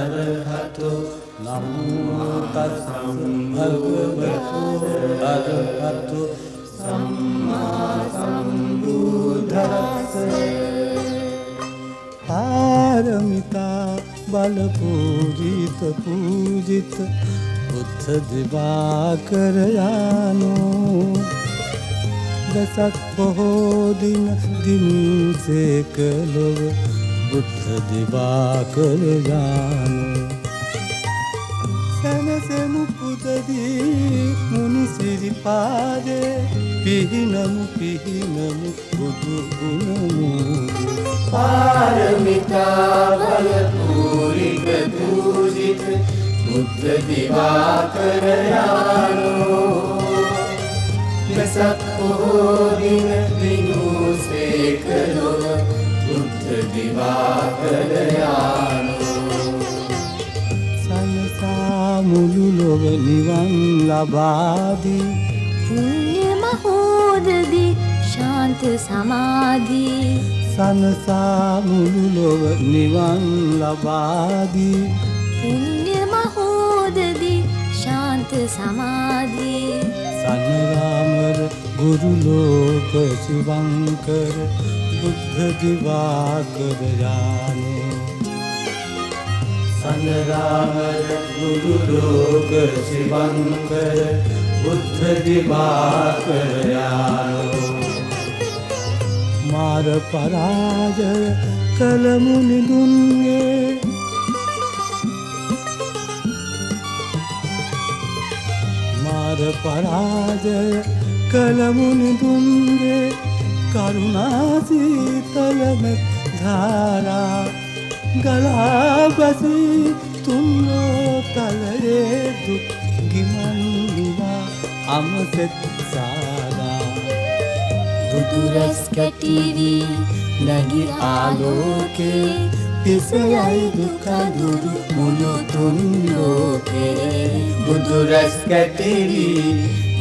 අරහතෝ නමෝ තස්ස භගවතු අරහතෝ සම්මා සම්බුද්දස්ස පාරමිතා බල පූජිත පූජිත බුද්ධ දිවාකර යානෝ දසක් පොහෝ දින දින්සේක ලොව බුද්ධ දිවාකර යානෝ සනසෙමු පුදදී මුනි සිරිපාදේ පිහිනමු බුදු ගුණමු පාරමිතා බල පූරිත පූජිත බුද්ධ දිවාකර යානෝ දසක් පොහෝ දින දිනුසේක ලොව බුද්ධ දිවාකර යානෝ සනසා මුළු ලොව නිවන් ලබාදී පුණ්‍ය මහෝදදී ශාන්ත සමාධි සනසා මුළු ලොව නිවන් ලබාදී පුණ්‍ය මහෝදදී ශාන්ත සමාධි සනරාමර ගුරු ලෝක සිවංකර බුද්ධ දිවාකර යානෝ සනරාමර ගුරු ලෝක සිවංකර බුද්ධ දිවාකර යානෝ මාර පරාජය කළ මුනිදුන්ගේ මාර පරාජය කළ මුනිදුන්ගේ කරුණා සීතලම ධාරා ගලා බසී තුන්ලෝ තලයේ දුක් ගිමන් විවා අමසෙත් සාරා බුදුරැස් කැටිවි නැගි ආලෝකේ තිසයයි දුක දුරු මුළු තුන් ලෝකේ බුදුරැස් කැටිවි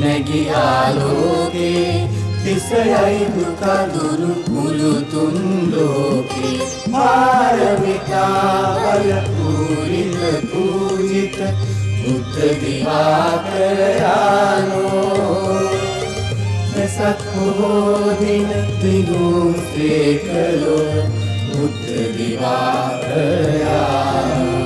නැගි ආලෝකේ තිසයයි දුක දුරු මුළු තුන් ලෝකේ පාරමිතා බල පූරිත පූජිත බුද්ධ දිවාකර යානෝ දසක් පොහෝ දින දිනුසේක ලොව බුද්ධ දිවාකර යානෝ